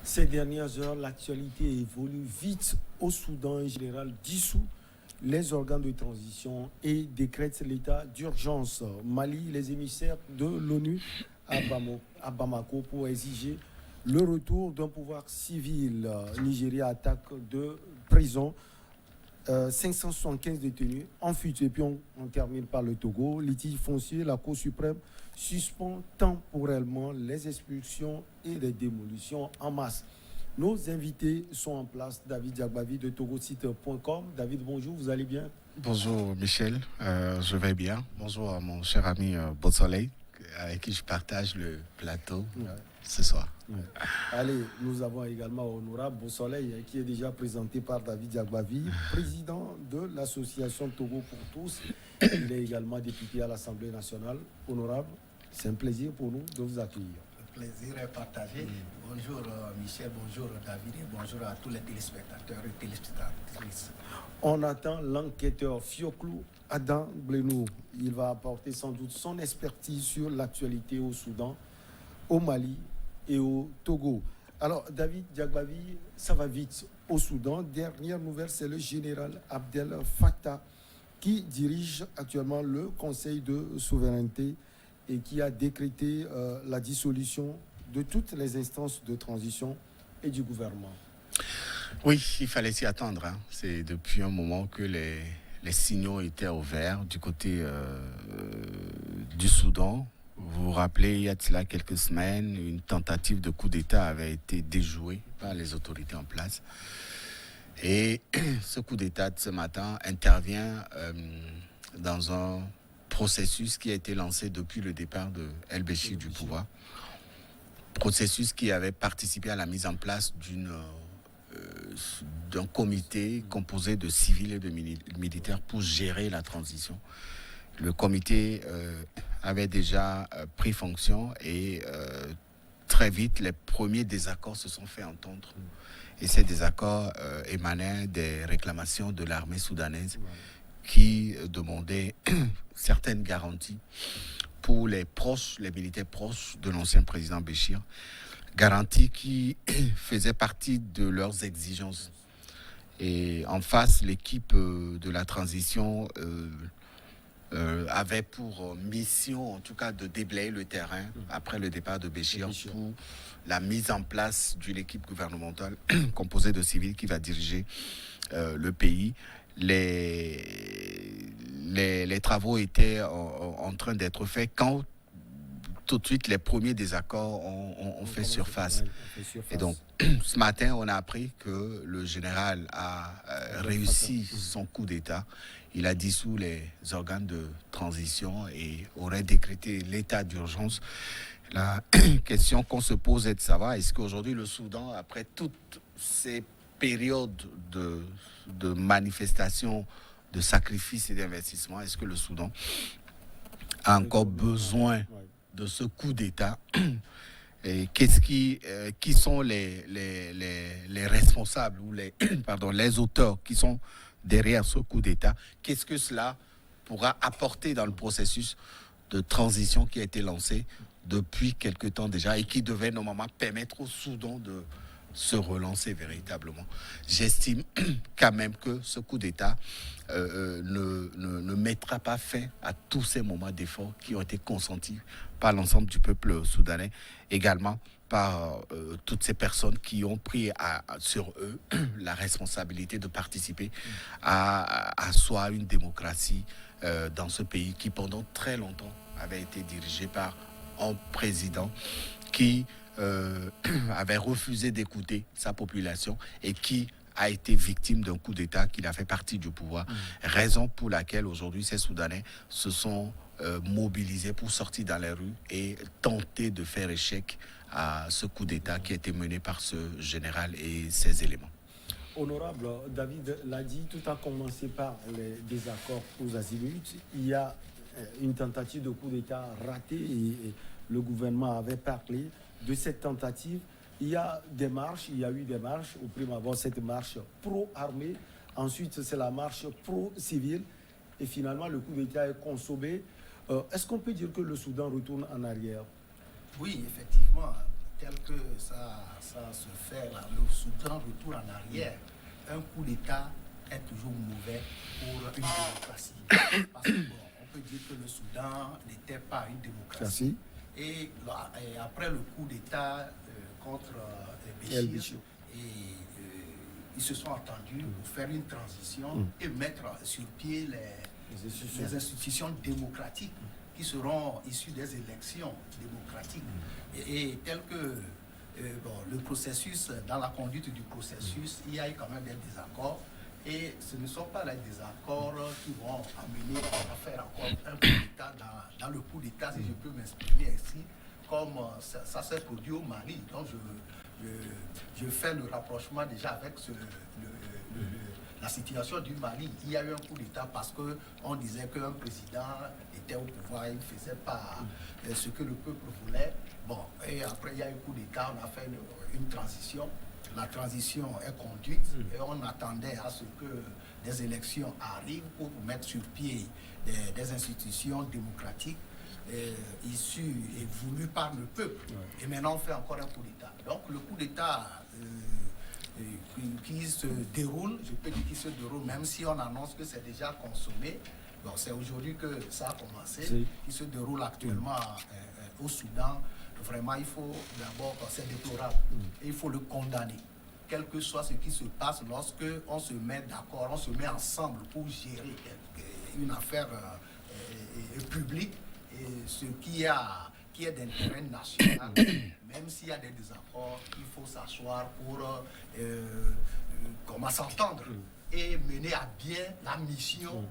Ces dernières heures, l'actualité évolue vite au Soudan en général, dissout les organes de transition et décrète l'état d'urgence. Mali, les émissaires de l'ONU à Bamako pour exiger le retour d'un pouvoir civil. Nigeria attaque de prison 575 détenus en fuite. Et puis on termine par le Togo. Litige foncier, la Cour suprême suspend temporairement les expulsions et les démolitions en masse. Nos invités sont en place. David Diagbavi de togosite.com. David, bonjour, vous allez bien? Bonjour Michel, je vais bien. Bonjour à mon cher ami Beausoleil, avec qui je partage le plateau ce soir. Ouais. Allez, nous avons également Honorable Beausoleil qui est déjà présenté par David Diagbavi, président de l'association Togo pour tous. Il est également député à l'Assemblée nationale. Honorable, c'est un plaisir pour nous de vous accueillir. Le plaisir est partagé. Bonjour Michel, bonjour David et bonjour à tous les téléspectateurs et téléspectatrices. On attend l'enquêteur Fioclou Adam Blenou. Il va apporter sans doute son expertise sur l'actualité au Soudan, au Mali et au Togo. Alors, David Diagbavi, ça va vite au Soudan. Dernière nouvelle, c'est le général Abdel Fattah qui dirige actuellement le Conseil de souveraineté et qui a décrété la dissolution de toutes les instances de transition et du gouvernement. Oui, il fallait s'y attendre. C'est depuis un moment que les signaux étaient au vert du côté du Soudan. Vous vous rappelez, il y a de cela quelques semaines, une tentative de coup d'État avait été déjouée par les autorités en place. Et ce coup d'État de ce matin intervient dans un processus qui a été lancé depuis le départ de El-Béchir du pouvoir. Processus qui avait participé à la mise en place d'un comité composé de civils et de militaires pour gérer la transition. Le comité avait déjà pris fonction et très vite, les premiers désaccords se sont fait entendre. Et ces désaccords émanaient des réclamations de l'armée soudanaise qui demandait certaines garanties pour les militaires proches de l'ancien président Béchir, garanties qui faisaient partie de leurs exigences. Et en face, l'équipe de la transition avait pour mission, en tout cas, de déblayer le terrain après le départ de Béchir pour la mise en place d'une équipe gouvernementale composée de civils qui va diriger le pays. Les travaux étaient en train d'être faits quand tout de suite les premiers désaccords ont fait surface. Et donc, ce matin, on a appris que le général a réussi son coup d'État. Il a dissous les organes de transition et aurait décrété l'état d'urgence. La question qu'on se pose est de savoir, est-ce qu'aujourd'hui le Soudan, après toutes ces périodes de manifestations, de sacrifices et d'investissements, est-ce que le Soudan a encore besoin de ce coup d'État? Et qui sont les responsables ou les auteurs qui sont derrière ce coup d'État? Qu'est-ce que cela pourra apporter dans le processus de transition qui a été lancé depuis quelque temps déjà et qui devait normalement permettre au Soudan de se relancer véritablement? J'estime quand même que ce coup d'État ne mettra pas fin à tous ces moments d'effort qui ont été consentis par l'ensemble du peuple soudanais, également par toutes ces personnes qui ont pris sur eux la responsabilité de participer à asseoir une démocratie dans ce pays qui pendant très longtemps avait été dirigé par un président qui avait refusé d'écouter sa population et qui a été victime d'un coup d'État, qu'il a fait partie du pouvoir. Raison pour laquelle aujourd'hui ces Soudanais se sont mobilisés pour sortir dans les rues et tenter de faire échec à ce coup d'État qui a été mené par ce général et ses éléments. Honorable, David l'a dit, tout a commencé par les désaccords aux azimuts. Il y a une tentative de coup d'État ratée et le gouvernement avait parlé de cette tentative. Il y a eu des marches, au prime abord cette marche pro-armée, ensuite c'est la marche pro-civile, et finalement le coup d'État est consommé. Est-ce qu'on peut dire que le Soudan retourne en arrière? Oui, effectivement, tel que ça se fait là, le Soudan retourne en arrière. Un coup d'État est toujours mauvais pour une démocratie. Parce que bon, on peut dire que le Soudan n'était pas une démocratie. Et après le coup d'État contre Béchir, ils se sont entendus pour faire une transition et mettre sur pied les institutions démocratiques qui seront issues des élections démocratiques. Et tel que le processus, dans la conduite du processus, il y a eu quand même des désaccords. Et ce ne sont pas les désaccords qui vont amener à faire encore un coup d'État dans le coup d'État, si je peux m'exprimer ainsi, comme ça s'est produit au Mali. Donc je fais le rapprochement déjà avec la situation du Mali. Il y a eu un coup d'État parce qu'on disait qu'un président était au pouvoir, il ne faisait pas ce que le peuple voulait. Bon, et après il y a eu un coup d'État, on a fait une transition. La transition est conduite et on attendait à ce que des élections arrivent pour mettre sur pied des institutions démocratiques issues et voulues par le peuple. Et maintenant on fait encore un coup d'État. Donc le coup d'État qui se déroule, je peux dire qu'il se déroule, même si on annonce que c'est déjà consommé. Bon, c'est aujourd'hui que ça a commencé, qui se déroule actuellement au Soudan. Vraiment, il faut d'abord, c'est déplorable, et il faut le condamner. Quel que soit ce qui se passe, lorsque on se met d'accord, on se met ensemble pour gérer une affaire publique, et ce qui est d'intérêt national, même s'il y a des désaccords, il faut s'asseoir pour comment s'entendre et mener à bien la mission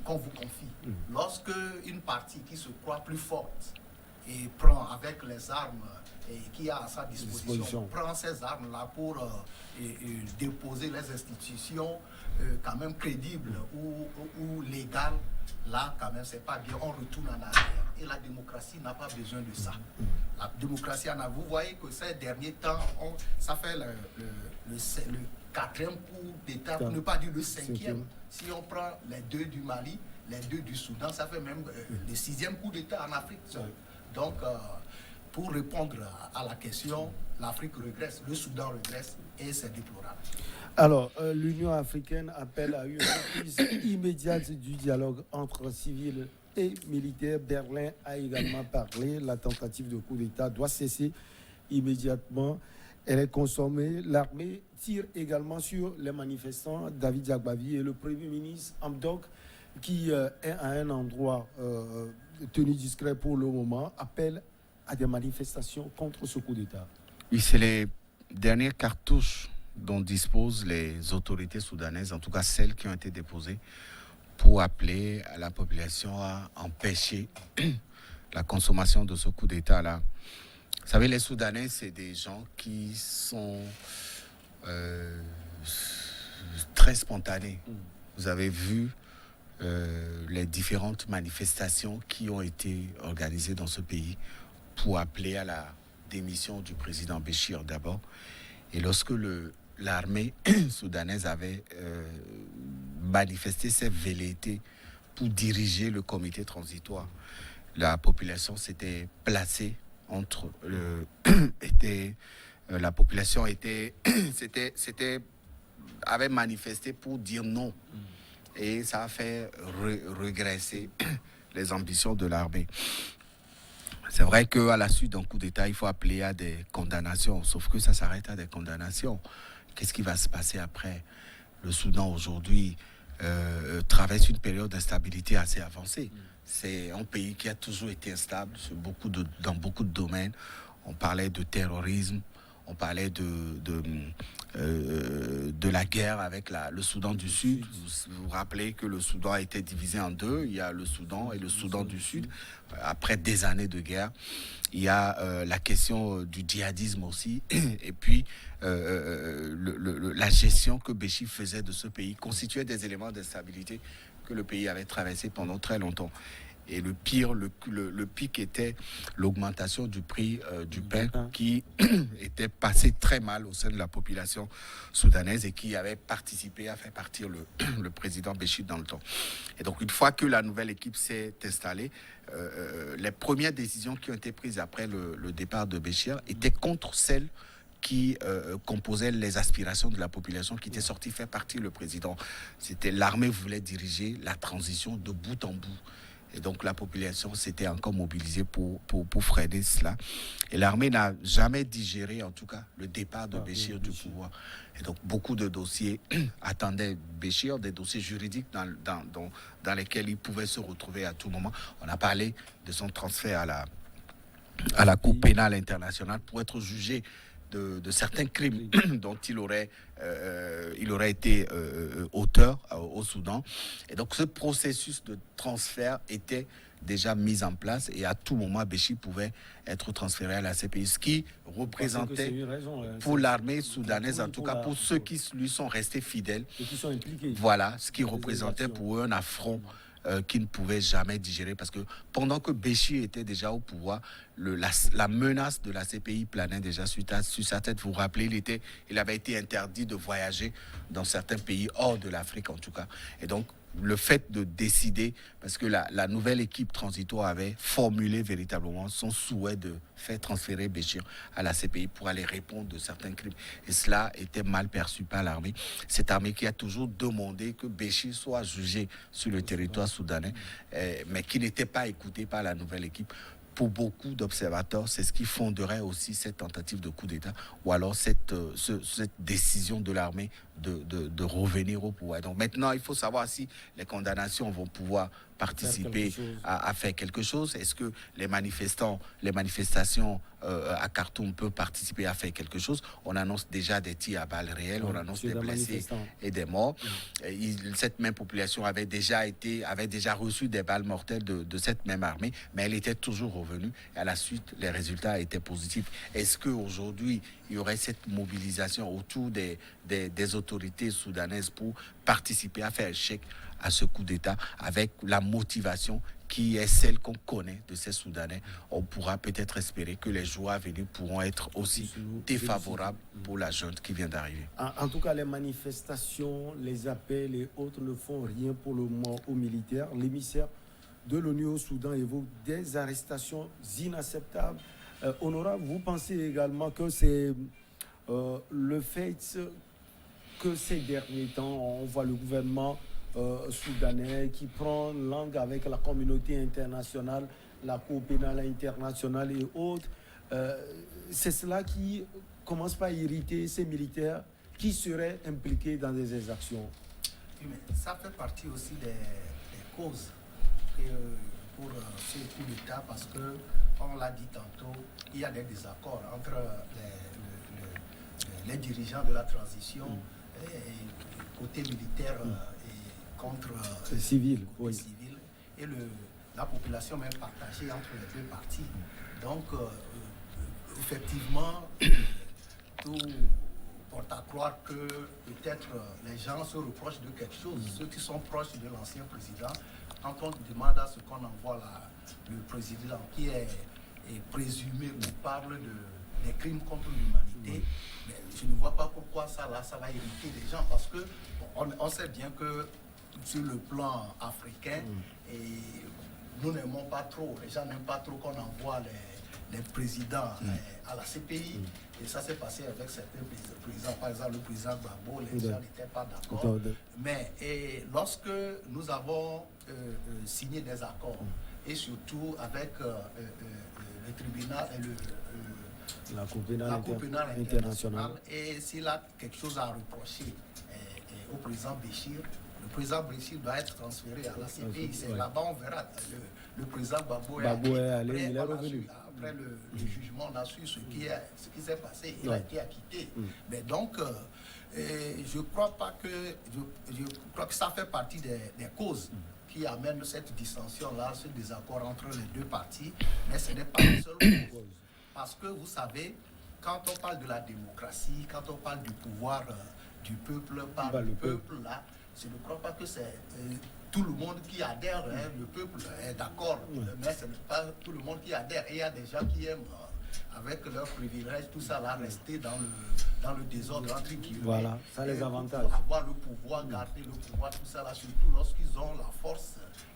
qu'on vous confie. Lorsque une partie qui se croit plus forte et prend avec les armes et qui a à sa disposition, prend ces armes-là pour déposer les institutions quand même crédibles ou légales, là quand même c'est pas bien, on retourne en arrière. Et la démocratie n'a pas besoin de ça. La démocratie en a, vous voyez que ces derniers temps, ça fait le 4e coup d'État, pour ne pas dire le 5e. Si on prend les 2 du Mali, les 2 du Soudan, ça fait même le 6e coup d'État en Afrique. Donc, pour répondre à la question, l'Afrique régresse, le Soudan régresse et c'est déplorable. Alors, l'Union africaine appelle à une reprise immédiate du dialogue entre civils et militaires. Berlin a également parlé. La tentative de coup d'État doit cesser immédiatement. Elle est consommée. L'armée tire également sur les manifestants. David Diakbavi et le Premier ministre Hamdok, qui est à un endroit tenu discret pour le moment, appelle à des manifestations contre ce coup d'État. Oui, c'est les dernières cartouches dont disposent les autorités soudanaises, en tout cas celles qui ont été déposées, pour appeler à la population à empêcher la consommation de ce coup d'État-là. Vous savez, les Soudanais, c'est des gens qui sont très spontanés. Vous avez vu les différentes manifestations qui ont été organisées dans ce pays pour appeler à la démission du président Béchir d'abord. Et lorsque l'armée soudanaise avait manifesté ses velléités pour diriger le comité transitoire, la population s'était placée entre la population avait manifesté pour dire non. Et ça a fait régresser les ambitions de l'armée. C'est vrai qu'à la suite d'un coup d'État, il faut appeler à des condamnations, sauf que ça s'arrête à des condamnations. Qu'est-ce qui va se passer après? Le Soudan aujourd'hui traverse une période d'instabilité assez avancée. C'est un pays qui a toujours été instable dans beaucoup de domaines. On parlait de terrorisme, on parlait de la guerre avec le Soudan du Sud. Vous vous rappelez que le Soudan a été divisé en 2. Il y a le Soudan et le Soudan du Sud. Après des années de guerre, il y a la question du djihadisme aussi. Et puis, la gestion que Béchir faisait de ce pays constituait des éléments d'instabilité que le pays avait traversé pendant très longtemps. Et le pire, le pic était l'augmentation du prix du pain qui était passé très mal au sein de la population soudanaise et qui avait participé à faire partir le président Béchir dans le temps. Et donc, une fois que la nouvelle équipe s'est installée, les premières décisions qui ont été prises après le départ de Béchir étaient contre celles qui composaient les aspirations de la population qui était sortie faire partir le président. C'était l'armée voulait diriger la transition de bout en bout. Et donc la population s'était encore mobilisée pour freiner cela. Et l'armée n'a jamais digéré, en tout cas, le départ de Béchir du pouvoir. Et donc beaucoup de dossiers attendaient Béchir, des dossiers juridiques dans lesquels il pouvait se retrouver à tout moment. On a parlé de son transfert à la Cour pénale internationale pour être jugé de certains crimes dont il aurait été auteur au Soudan. Et donc ce processus de transfert était déjà mis en place et à tout moment Béchir pouvait être transféré à la CPI, ce qui représentait pour l'armée soudanaise, en tout cas pour ceux qui lui sont restés fidèles, et qui sont impliqués. Voilà, ce qui représentait pour eux un affront qu'ils ne pouvaient jamais digérer, parce que pendant que Béchir était déjà au pouvoir, la menace de la CPI planait déjà sur sa tête. Vous vous rappelez, il avait été interdit de voyager dans certains pays hors de l'Afrique en tout cas. Et donc le fait de décider, parce que la nouvelle équipe transitoire avait formulé véritablement son souhait de faire transférer Béchir à la CPI pour aller répondre de certains crimes. Et cela était mal perçu par l'armée. Cette armée qui a toujours demandé que Béchir soit jugé sur le territoire soudanais, mais qui n'était pas écouté par la nouvelle équipe. Pour beaucoup d'observateurs, c'est ce qui fonderait aussi cette tentative de coup d'État, ou alors cette décision de l'armée de revenir au pouvoir. Donc maintenant, il faut savoir si les condamnations vont pouvoir participer à faire quelque chose. Est-ce que les manifestations à Khartoum peuvent participer à faire quelque chose? On annonce déjà des tirs à balles réelles, on annonce des blessés et des morts. Cette même population avait déjà reçu des balles mortelles de cette même armée, mais elle était toujours revenue. Et à la suite, les résultats étaient positifs. Est-ce qu'aujourd'hui, il y aurait cette mobilisation autour des autorités soudanaises pour participer à faire échec à ce coup d'État avec la motivation qui est celle qu'on connaît de ces Soudanais? On pourra peut-être espérer que les jours à venir pourront être aussi défavorables pour la junte qui vient d'arriver. En tout cas, les manifestations, les appels et autres ne font rien pour le moment aux militaires. L'émissaire de l'ONU au Soudan évoque des arrestations inacceptables. Honorable, vous pensez également que c'est le fait que ces derniers temps, on voit le gouvernement soudanais qui prend langue avec la communauté internationale, la Cour pénale internationale et autres. C'est cela qui commence par irriter ces militaires qui seraient impliqués dans des exactions. Oui, mais ça fait partie aussi des causes pour ce coup d'État, parce que, comme on l'a dit tantôt, il y a des désaccords entre les dirigeants de la transition et côté militaire contre les civils, et la population même partagée entre les deux parties. Donc, effectivement, tout porte à croire que peut-être les gens se reprochent de quelque chose. Ceux qui sont proches de l'ancien président, quand on demande à ce qu'on envoie le président qui est présumé coupable des crimes contre l'humanité, mais je ne vois pas pourquoi ça va irriter les gens, parce que on sait bien que sur le plan africain, et nous n'aimons pas trop, les gens n'aiment pas trop qu'on envoie les présidents à la CPI. Et ça s'est passé avec certains présidents. Par exemple, le président Gbagbo, les gens n'étaient pas d'accord. Mais lorsque nous avons signé des accords, et surtout avec le tribunal et la Cour pénale internationale, et s'il a quelque chose à reprocher au président Béchir, le président Béchir doit être transféré à la CPI. C'est là-bas, on verra. Le président Gbagbo est allé, il est revenu. Après le jugement, on a su ce qui s'est passé. Il a été acquitté. Mais donc, je crois que ça fait partie des causes qui amènent cette dissension-là, ce désaccord entre les deux parties. Mais ce n'est pas la seule cause. Parce que vous savez, quand on parle de la démocratie, quand on parle du pouvoir du peuple par le peuple, là, je ne crois pas que c'est tout le monde qui adhère, hein, le peuple est d'accord, mais ce n'est pas tout le monde qui adhère. Et il y a des gens qui aiment, avec leurs privilèges, tout ça, là, rester dans le désordre, entre guillemets. Voilà, ça les avantage. Avoir le pouvoir, garder le pouvoir, tout ça, là, surtout lorsqu'ils ont la force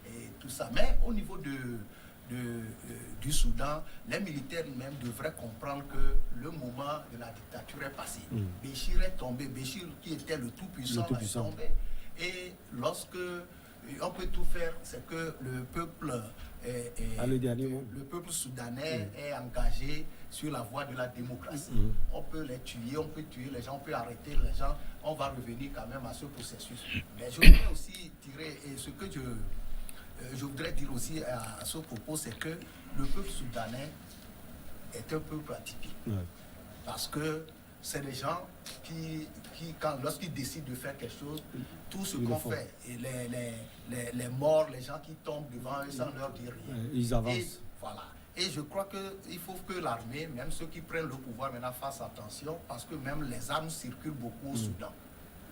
et tout ça. Mais au niveau du Soudan, les militaires même devraient comprendre que le moment de la dictature est passé. Béchir est tombé, Béchir qui était le tout-puissant est tombé. Et lorsque on peut tout faire, c'est que le peuple le peuple soudanais est engagé sur la voie de la démocratie. On peut les tuer, on peut tuer les gens, on peut arrêter les gens, on va revenir quand même à ce processus. Mais je voudrais aussi tirer, et ce que je voudrais dire aussi à ce propos, c'est que le peuple soudanais est un peuple atypique. Parce que c'est des gens qui lorsqu'ils décident de faire quelque chose, tout ce qu'on fait, et les morts, les gens qui tombent devant eux sans leur dire rien. Ils avancent. Et, voilà. Et je crois qu'il faut que l'armée, même ceux qui prennent le pouvoir maintenant, fassent attention, parce que même les armes circulent beaucoup au Soudan.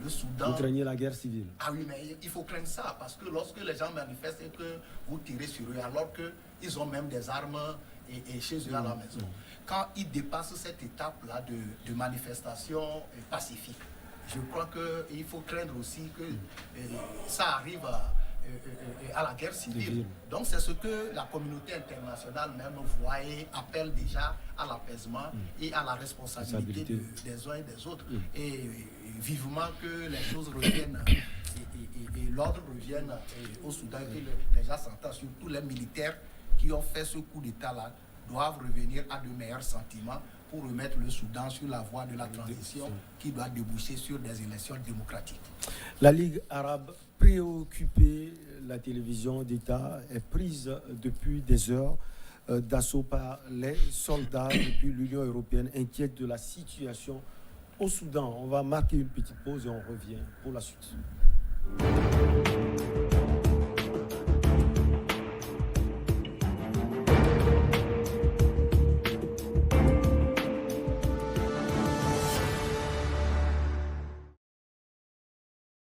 Le Soudan... Vous craignez la guerre civile. Ah oui, mais il faut craindre ça, parce que lorsque les gens manifestent et que vous tirez sur eux, alors qu'ils ont même des armes et chez eux à la maison. Quand ils dépassent cette étape-là de manifestation pacifique, je crois qu'il faut craindre aussi que ça arrive à la guerre civile. Donc c'est ce que la communauté internationale même voit et appelle déjà à l'apaisement et à la responsabilité des uns et des autres. Et vivement que les choses reviennent et l'ordre revienne au Soudan, que les gens s'entendent, surtout les militaires qui ont fait ce coup d'État-là, doivent revenir à de meilleurs sentiments pour remettre le Soudan sur la voie de la transition qui doit déboucher sur des élections démocratiques. La Ligue arabe préoccupée, la télévision d'État est prise depuis des heures d'assaut par les soldats et puis l'Union européenne inquiète de la situation au Soudan. On va marquer une petite pause et on revient pour la suite.